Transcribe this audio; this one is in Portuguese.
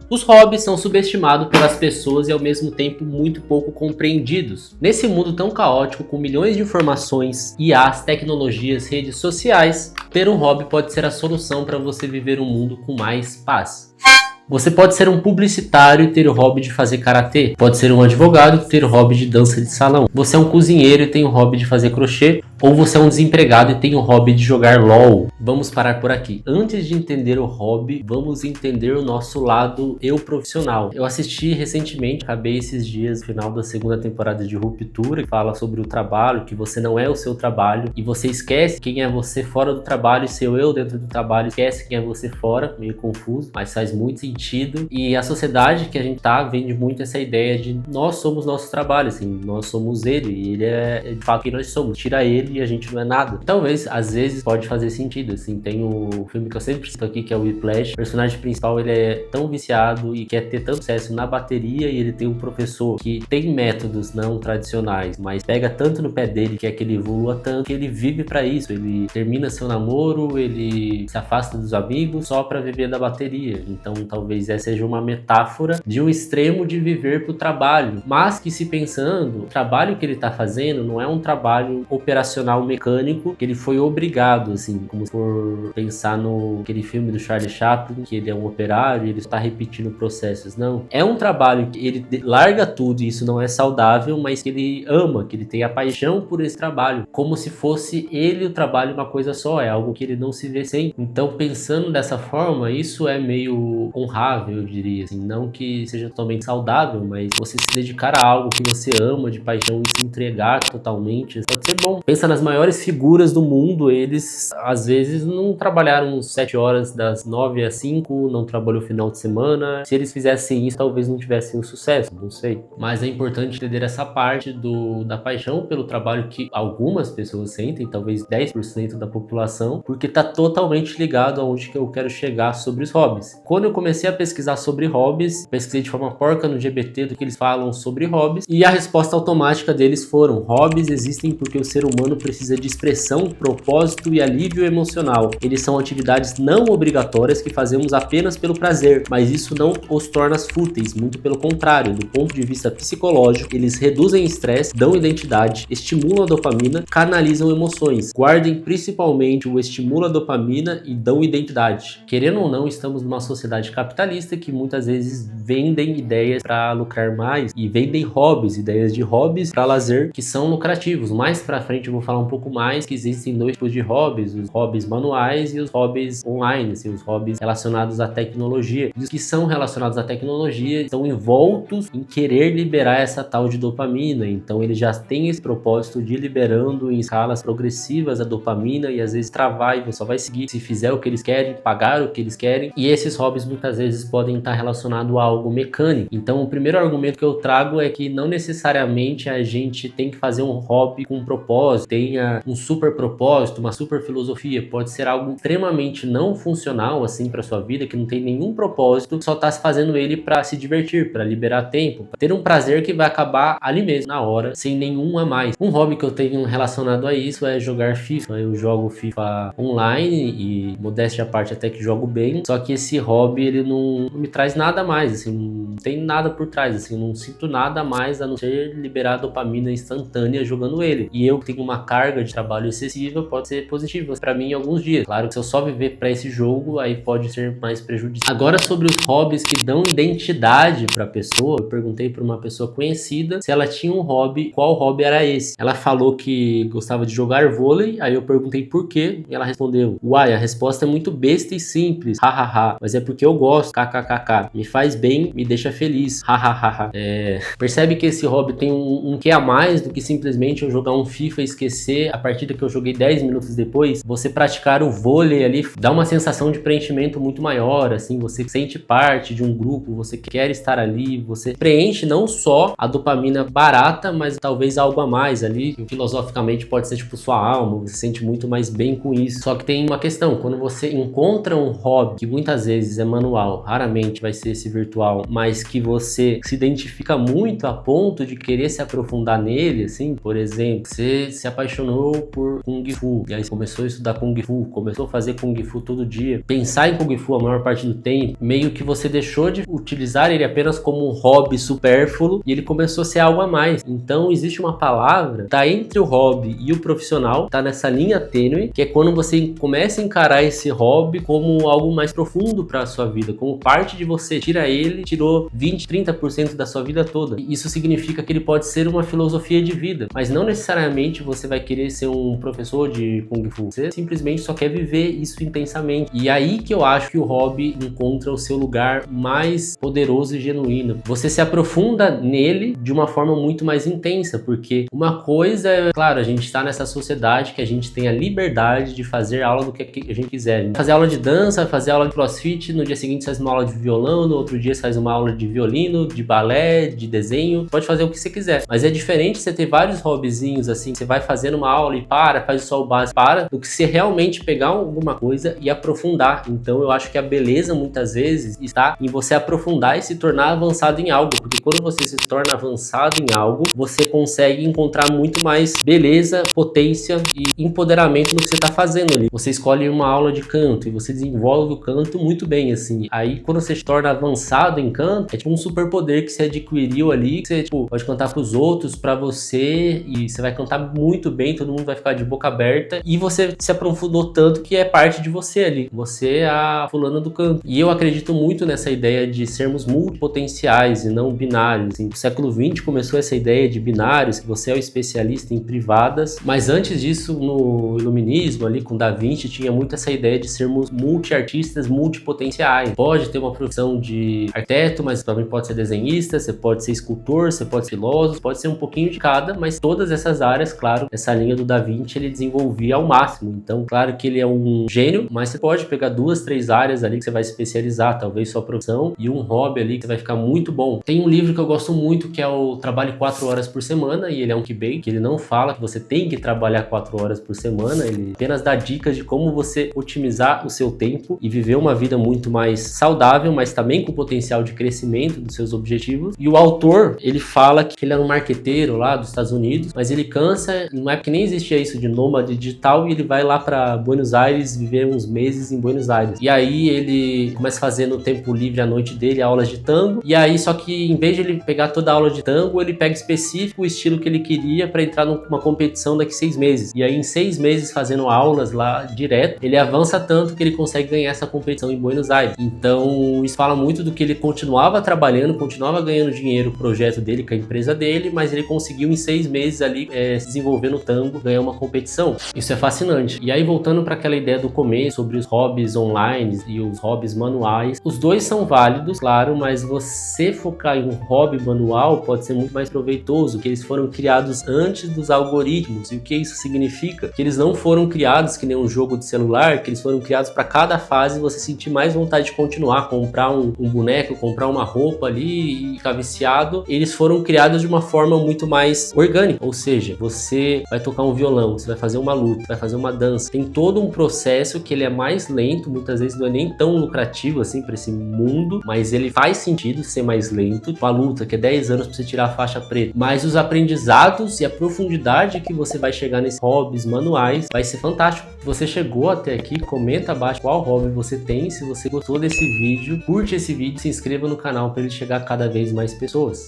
Os hobbies são subestimados pelas pessoas e ao mesmo tempo muito pouco compreendidos. Nesse mundo tão caótico, com milhões de informações, IAs, tecnologias, redes sociais, ter um hobby pode ser a solução para você viver um mundo com mais paz. Você pode ser um publicitário e ter o hobby de fazer karatê. Pode ser um advogado e ter o hobby de dança de salão. Você é um cozinheiro e tem o hobby de fazer crochê. Ou você é um desempregado e tem o hobby de jogar LOL. Vamos parar por aqui. Antes de entender o hobby, vamos entender o nosso lado eu profissional. Eu assisti recentemente, acabei esses dias, no final da segunda temporada de Ruptura, que fala sobre o trabalho, que você não é o seu trabalho e você esquece quem é você fora do trabalho e seu eu dentro do trabalho esquece quem é você fora, meio confuso, mas faz muito sentido. E a sociedade que a gente tá vende muito essa ideia de nós somos nosso trabalho, assim, nós somos ele e ele é de fato quem nós somos. Tira ele e a gente não é nada. Talvez, às vezes, pode fazer sentido, assim, tem o filme que eu sempre cito aqui, que é o Whiplash. O personagem principal, ele é tão viciado e quer ter tanto sucesso na bateria e ele tem um professor que tem métodos não tradicionais, mas pega tanto no pé dele, que é que ele evolua tanto, que ele vive pra isso. Ele termina seu namoro, ele se afasta dos amigos só pra viver da bateria. Então, talvez essa seja uma metáfora de um extremo de viver pro trabalho, mas que, se pensando, o trabalho que ele tá fazendo não é um trabalho operacional mecânico, que ele foi obrigado, assim, como se for pensar no aquele filme do Charlie Chaplin, que ele é um operário e ele está repetindo processos. Não, é um trabalho que ele larga tudo e isso não é saudável, mas que ele ama, que ele tem a paixão por esse trabalho, como se fosse ele o trabalho uma coisa só, é algo que ele não se vê sem. Então, pensando dessa forma, isso é meio honrável, eu diria, assim, não que seja totalmente saudável, mas você se dedicar a algo que você ama de paixão e se entregar totalmente, pode ser bom. Pensa nas maiores figuras do mundo, eles às vezes não trabalharam 7 horas das 9 às 5, não trabalhou final de semana. Se eles fizessem isso, talvez não tivessem o sucesso, não sei. Mas é importante entender essa parte da paixão pelo trabalho que algumas pessoas sentem, talvez 10% da população, porque está totalmente ligado aonde que eu quero chegar sobre os hobbies. Quando eu comecei a pesquisar sobre hobbies, pesquisei de forma porca no GBT do que eles falam sobre hobbies, e a resposta automática deles foram: hobbies existem porque o ser humano precisa de expressão, propósito e alívio emocional. Eles são atividades não obrigatórias que fazemos apenas pelo prazer, mas isso não os torna fúteis, muito pelo contrário. Do ponto de vista psicológico, eles reduzem estresse, dão identidade, estimulam a dopamina, canalizam emoções. Guardem principalmente o estimula a dopamina e dão identidade. Querendo ou não, estamos numa sociedade capitalista que muitas vezes vendem ideias para lucrar mais e vendem hobbies, ideias de hobbies para lazer que são lucrativos. Mais pra frente eu vou falar um pouco mais que existem dois tipos de hobbies, os hobbies manuais e os hobbies online, assim, os hobbies relacionados à tecnologia. E os que são relacionados à tecnologia estão envoltos em querer liberar essa tal de dopamina, então eles já têm esse propósito de ir liberando em escalas progressivas a dopamina e às vezes travar e você só vai seguir se fizer o que eles querem, pagar o que eles querem. E esses hobbies muitas vezes podem estar relacionados a algo mecânico. Então o primeiro argumento que eu trago é que não necessariamente a gente tem que fazer um hobby com um propósito, tenha um super propósito, uma super filosofia. Pode ser algo extremamente não funcional assim para sua vida, que não tem nenhum propósito, só tá fazendo ele para se divertir, para liberar tempo, para ter um prazer que vai acabar ali mesmo, na hora, sem nenhum a mais. Um hobby que eu tenho relacionado a isso é jogar FIFA. Eu jogo FIFA online e, modéstia à parte, até que jogo bem, só que esse hobby ele não me traz nada mais, assim, não tem nada por trás, assim, não sinto nada mais a não ser liberar dopamina instantânea jogando ele. E eu tenho uma carga de trabalho excessiva, pode ser positiva para mim em alguns dias. Claro que se eu só viver para esse jogo, aí pode ser mais prejudicial. Agora, sobre os hobbies que dão identidade para a pessoa, eu perguntei para uma pessoa conhecida se ela tinha um hobby, qual hobby era esse. Ela falou que gostava de jogar vôlei, aí eu perguntei por quê, e ela respondeu: uai, a resposta é muito besta e simples, hahaha, mas é porque eu gosto, kkkk, me faz bem, me deixa feliz, hahaha. Percebe que esse hobby tem um quê a mais do que simplesmente eu jogar um FIFA e esquecer a partida que eu joguei 10 minutos depois. Você praticar o vôlei ali dá uma sensação de preenchimento muito maior, assim, você sente parte de um grupo, você quer estar ali, você preenche não só a dopamina barata, mas talvez algo a mais ali, que filosoficamente pode ser tipo sua alma, você se sente muito mais bem com isso. Só que tem uma questão, quando você encontra um hobby que muitas vezes é manual, raramente vai ser esse virtual, mas que você se identifica muito a ponto de querer se aprofundar nele, assim, por exemplo, você se apaixonou por Kung Fu, e aí começou a estudar Kung Fu, começou a fazer Kung Fu todo dia, pensar em Kung Fu a maior parte do tempo, meio que você deixou de utilizar ele apenas como um hobby supérfluo e ele começou a ser algo a mais. Então existe uma palavra, tá entre o hobby e o profissional, tá nessa linha tênue, que é quando você começa a encarar esse hobby como algo mais profundo para a sua vida, como parte de você. Tira ele, tirou 20, 30% da sua vida toda. E isso significa que ele pode ser uma filosofia de vida, mas não necessariamente você vai querer ser um professor de Kung Fu. Você simplesmente só quer viver isso intensamente. E aí que eu acho que o hobby encontra o seu lugar mais poderoso e genuíno. Você se aprofunda nele de uma forma muito mais intensa, porque uma coisa é, claro, a gente está nessa sociedade que a gente tem a liberdade de fazer aula do que a gente quiser. Fazer aula de dança, fazer aula de crossfit, no dia seguinte você faz uma aula de violão, no outro dia você faz uma aula de violino, de balé, de desenho, pode fazer o que você quiser. Mas é diferente você ter vários hobbyzinhos assim, você vai fazendo uma aula e faz só o básico, do que você realmente pegar alguma coisa e aprofundar. Então eu acho que a beleza muitas vezes está em você aprofundar e se tornar avançado em algo, porque quando você se torna avançado em algo, você consegue encontrar muito mais beleza, potência e empoderamento no que você está fazendo ali. Você escolhe uma aula de canto e você desenvolve o canto muito bem, assim. Aí quando você se torna avançado em canto, é tipo um superpoder que você adquiriu ali, que você pode cantar pros outros, pra você, e você vai cantar muito bem, todo mundo vai ficar de boca aberta, e você se aprofundou tanto que é parte de você ali. Você é a fulana do canto. E eu acredito muito nessa ideia de sermos multipotenciais e não binários. Assim, no século XX começou essa ideia de binários, que você é o especialista em privadas, mas antes disso, no iluminismo, ali com Da Vinci, tinha muito essa ideia de sermos multiartistas, multipotenciais. Pode ter uma profissão de arquiteto, mas também pode ser desenhista, você pode ser escultor, você pode ser filósofo, pode ser um pouquinho de cada, mas todas essas áreas, claro, essa linha do Da Vinci ele desenvolvia ao máximo. Então, claro que ele é um gênio, mas você pode pegar 2, 3 áreas ali que você vai especializar, talvez sua profissão, e um hobby ali que você vai ficar muito bom. Tem um livro que eu gosto muito, que é o Trabalhe 4 horas por semana, e ele é um clickbait, que ele não fala que você tem que trabalhar 4 horas por semana, ele apenas dá dicas de como você otimizar o seu tempo e viver uma vida muito mais saudável, mas também com potencial de crescimento dos seus objetivos. E o autor, ele fala que ele era um marqueteiro lá dos Estados Unidos, mas ele cansa, não é porque nem existia isso de nômade digital, e ele vai lá para Buenos Aires viver uns meses em Buenos Aires. E aí ele começa a fazer no tempo livre à noite dele aulas de tango, e aí só que em vez de ele pegar toda a aula de tango, ele pega específico o estilo que ele queria para entrar numa competição daqui 6 meses. E aí em 6 meses fazendo aulas lá direto, ele avança tanto que ele consegue ganhar essa competição em Buenos Aires. Então isso fala muito do que ele continuava trabalhando, continuava ganhando dinheiro pro projeto dele, com a empresa dele, mas ele conseguiu em 6 meses ali se desenvolver no tango, ganhar uma competição. Isso é fascinante. E aí voltando para aquela ideia do começo sobre os hobbies online e os hobbies manuais, os dois são válidos, claro, mas você focar em um hobby manual pode ser muito mais proveitoso, que eles foram criados antes dos algoritmos. E o que isso significa? Que eles não foram criados que nem um jogo de celular, que eles foram criados para cada fase você sentir mais vontade de continuar, comprar um boneco, comprar uma roupa ali e ficar viciado. Eles foram criados de uma forma muito mais orgânica, ou seja, você vai tocar um violão, você vai fazer uma luta, vai fazer uma dança, tem todo um processo que ele é mais lento, muitas vezes não é nem tão lucrativo assim para esse mundo, mas ele faz sentido ser mais lento. A luta, que é 10 anos para você tirar a faixa preta, mas os aprendizados e a profundidade que você vai chegar nesses hobbies manuais vai ser fantástico. Se você chegou até aqui, comenta abaixo qual hobby você tem. Se você gostou desse vídeo, curte esse vídeo, se inscreva no canal para ele chegar a cada vez mais pessoas.